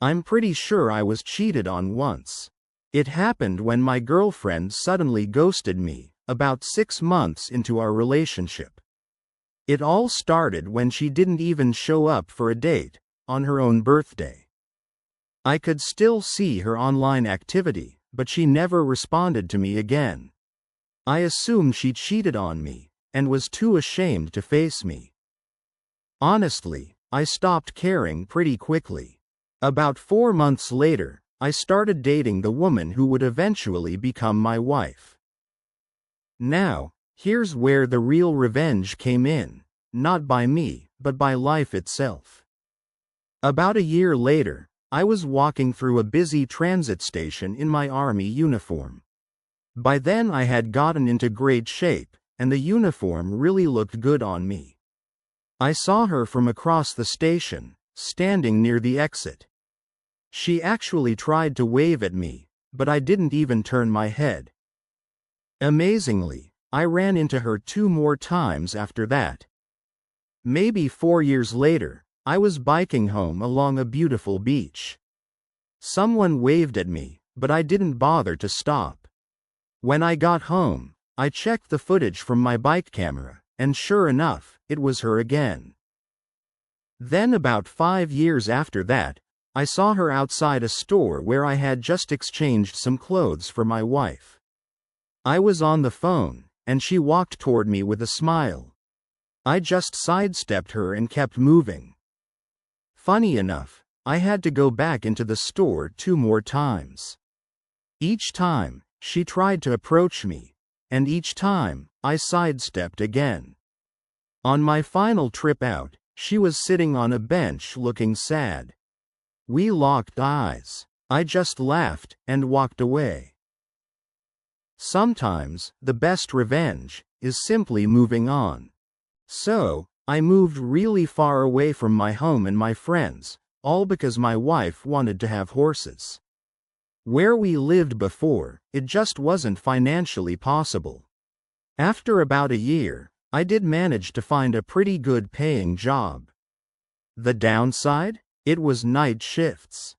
I'm pretty sure I was cheated on once. It happened when my girlfriend suddenly ghosted me, about 6 months into our relationship. It all started when she didn't even show up for a date, on her own birthday. I could still see her online activity, but she never responded to me again. I assumed she cheated on me, and was too ashamed to face me. Honestly, I stopped caring pretty quickly. About 4 months later, I started dating the woman who would eventually become my wife. Now, here's where the real revenge came in, not by me, but by life itself. About a year later, I was walking through a busy transit station in my army uniform. By then I had gotten into great shape, and the uniform really looked good on me. I saw her from across the station, standing near the exit. She actually tried to wave at me, but I didn't even turn my head. Amazingly, I ran into her 2 more times after that. Maybe 4 years later, I was biking home along a beautiful beach. Someone waved at me, but I didn't bother to stop. When I got home, I checked the footage from my bike camera, and sure enough, it was her again. Then about 5 years after that, I saw her outside a store where I had just exchanged some clothes for my wife. I was on the phone, and she walked toward me with a smile. I just sidestepped her and kept moving. Funny enough, I had to go back into the store 2 more times. Each time, she tried to approach me, and each time, I sidestepped again. On my final trip out, she was sitting on a bench looking sad. We locked eyes. I just laughed and walked away. Sometimes, the best revenge is simply moving on. So, I moved really far away from my home and my friends, all because my wife wanted to have horses. Where we lived before, it just wasn't financially possible. After about a year, I did manage to find a pretty good paying job. The downside? It was night shifts.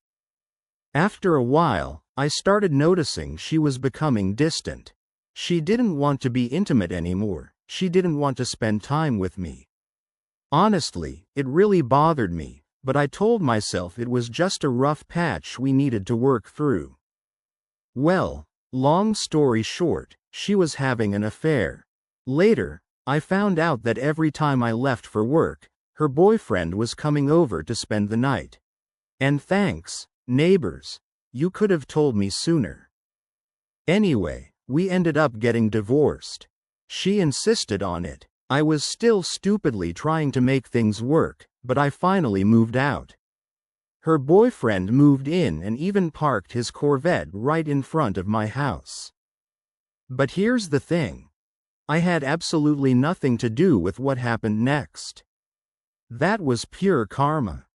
After a while, I started noticing she was becoming distant. She didn't want to be intimate anymore. She didn't want to spend time with me. Honestly, it really bothered me, but I told myself it was just a rough patch we needed to work through. Well, long story short, she was having an affair. Later, I found out that every time I left for work, her boyfriend was coming over to spend the night. And thanks, neighbors, you could have told me sooner. Anyway, we ended up getting divorced. She insisted on it. I was still stupidly trying to make things work, but I finally moved out. Her boyfriend moved in and even parked his Corvette right in front of my house. But here's the thing. I had absolutely nothing to do with what happened next. That was pure karma.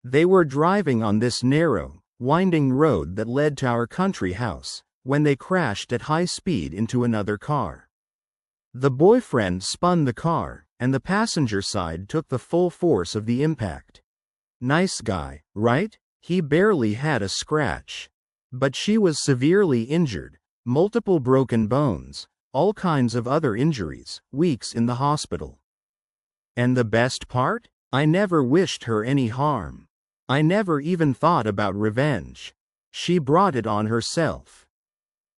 They were driving on this narrow, winding road that led to our country house, when they crashed at high speed into another car. The boyfriend spun the car, and the passenger side took the full force of the impact. Nice guy, right? He barely had a scratch. But she was severely injured, multiple broken bones, all kinds of other injuries, weeks in the hospital. And the best part? I never wished her any harm. I never even thought about revenge. She brought it on herself.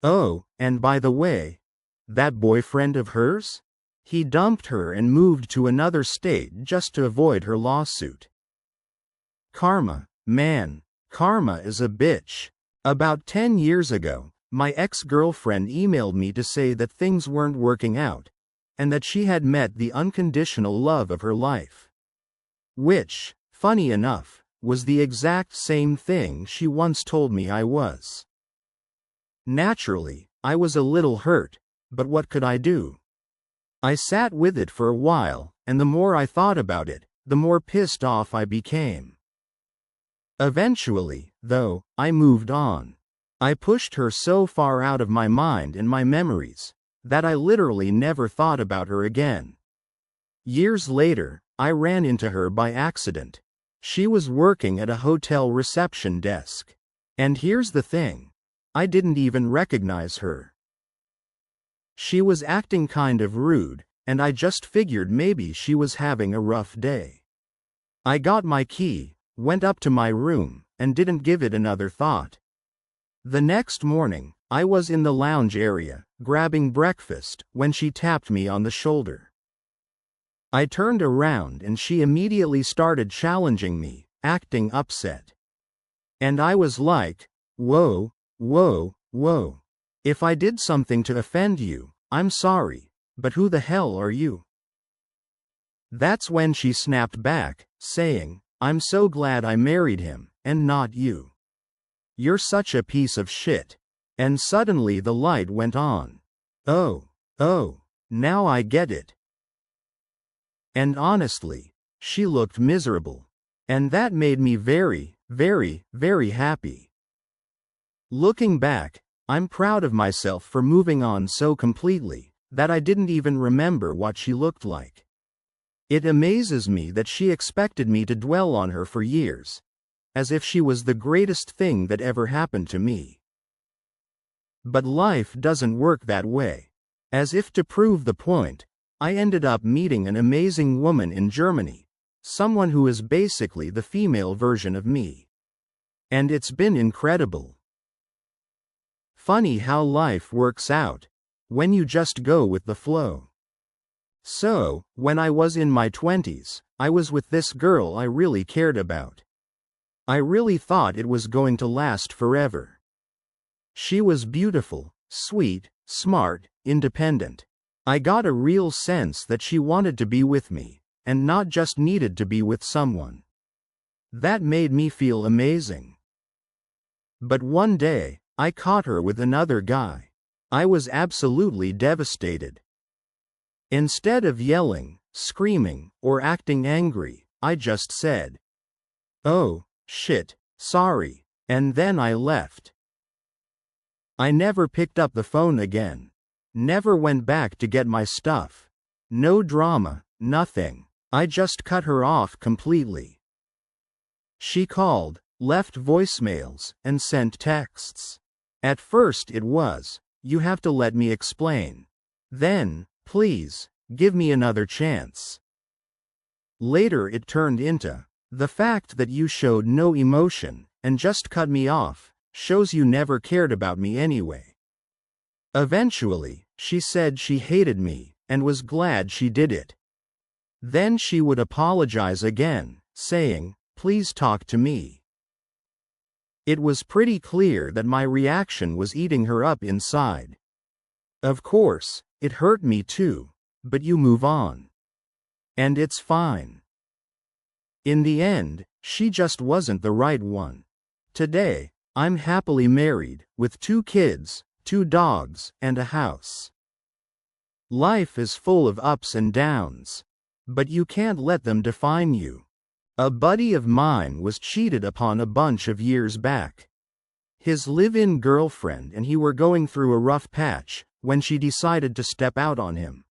Oh, and by the way, that boyfriend of hers? He dumped her and moved to another state just to avoid her lawsuit. Karma, man, karma is a bitch. About 10 years ago, my ex-girlfriend emailed me to say that things weren't working out, and that she had met the unconditional love of her life. Which, funny enough, was the exact same thing she once told me I was. Naturally, I was a little hurt, but what could I do? I sat with it for a while, and the more I thought about it, the more pissed off I became. Eventually, though, I moved on. I pushed her so far out of my mind and my memories, that I literally never thought about her again. Years later, I ran into her by accident. She was working at a hotel reception desk. And here's the thing. I didn't even recognize her. She was acting kind of rude, and I just figured maybe she was having a rough day. I got my key, went up to my room, and didn't give it another thought. The next morning, I was in the lounge area, grabbing breakfast, when she tapped me on the shoulder. I turned around and she immediately started challenging me, acting upset. And I was like, whoa, whoa, whoa. If I did something to offend you, I'm sorry, but who the hell are you? That's when she snapped back, saying, I'm so glad I married him, and not you. You're such a piece of shit. And suddenly the light went on. Oh, now I get it. And honestly, she looked miserable. And that made me very, very, very happy. Looking back, I'm proud of myself for moving on so completely, that I didn't even remember what she looked like. It amazes me that she expected me to dwell on her for years, as if she was the greatest thing that ever happened to me. But life doesn't work that way. As if to prove the point, I ended up meeting an amazing woman in Germany, someone who is basically the female version of me. And it's been incredible. Funny how life works out, when you just go with the flow. So, when I was in my 20s, I was with this girl I really cared about. I really thought it was going to last forever. She was beautiful, sweet, smart, independent. I got a real sense that she wanted to be with me, and not just needed to be with someone. That made me feel amazing. But one day, I caught her with another guy. I was absolutely devastated. Instead of yelling, screaming, or acting angry, I just said, "Oh, shit, sorry," and then I left. I never picked up the phone again. Never went back to get my stuff. No drama, nothing. I just cut her off completely. She called, left voicemails, and sent texts. At first it was, "You have to let me explain." Then, "Please, give me another chance." Later it turned into, "The fact that you showed no emotion, and just cut me off, shows you never cared about me anyway." Eventually, she said she hated me, and was glad she did it. Then she would apologize again, saying, "Please talk to me." It was pretty clear that my reaction was eating her up inside. Of course, it hurt me too, but you move on. And it's fine. In the end, she just wasn't the right one. Today, I'm happily married, with 2 kids, 2 dogs, and a house. Life is full of ups and downs. But you can't let them define you. A buddy of mine was cheated upon a bunch of years back. His live-in girlfriend and he were going through a rough patch, when she decided to step out on him.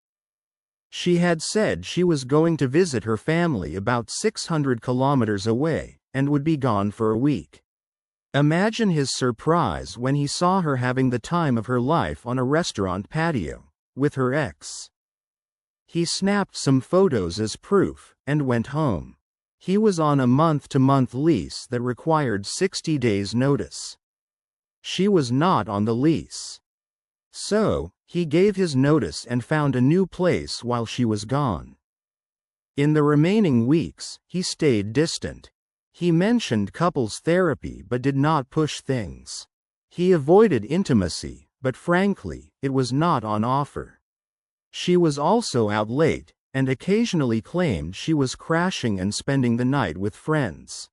She had said she was going to visit her family about 600 kilometers away, and would be gone for a week. Imagine his surprise when he saw her having the time of her life on a restaurant patio, with her ex. He snapped some photos as proof, and went home. He was on a month-to-month lease that required 60 days' notice. She was not on the lease. So, he gave his notice and found a new place while she was gone. In the remaining weeks, he stayed distant. He mentioned couples therapy but did not push things. He avoided intimacy, but frankly, it was not on offer. She was also out late, and occasionally claimed she was crashing and spending the night with friends.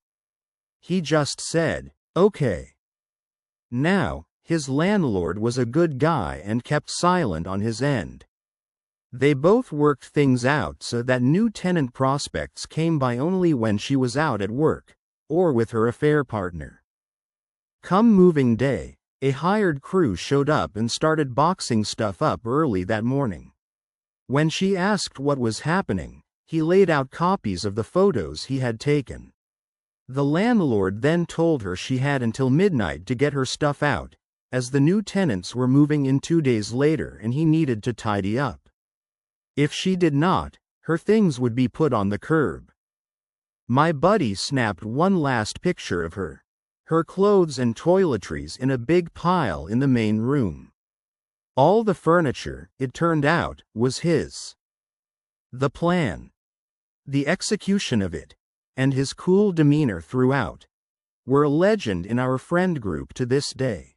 He just said, "Okay." Now, his landlord was a good guy and kept silent on his end. They both worked things out so that new tenant prospects came by only when she was out at work, or with her affair partner. Come moving day, a hired crew showed up and started boxing stuff up early that morning. When she asked what was happening, he laid out copies of the photos he had taken. The landlord then told her she had until midnight to get her stuff out, as the new tenants were moving in 2 days later and he needed to tidy up. If she did not, her things would be put on the curb. My buddy snapped one last picture of her clothes and toiletries in a big pile in the main room. All the furniture, it turned out, was his. The plan, the execution of it, and his cool demeanor throughout, were a legend in our friend group to this day.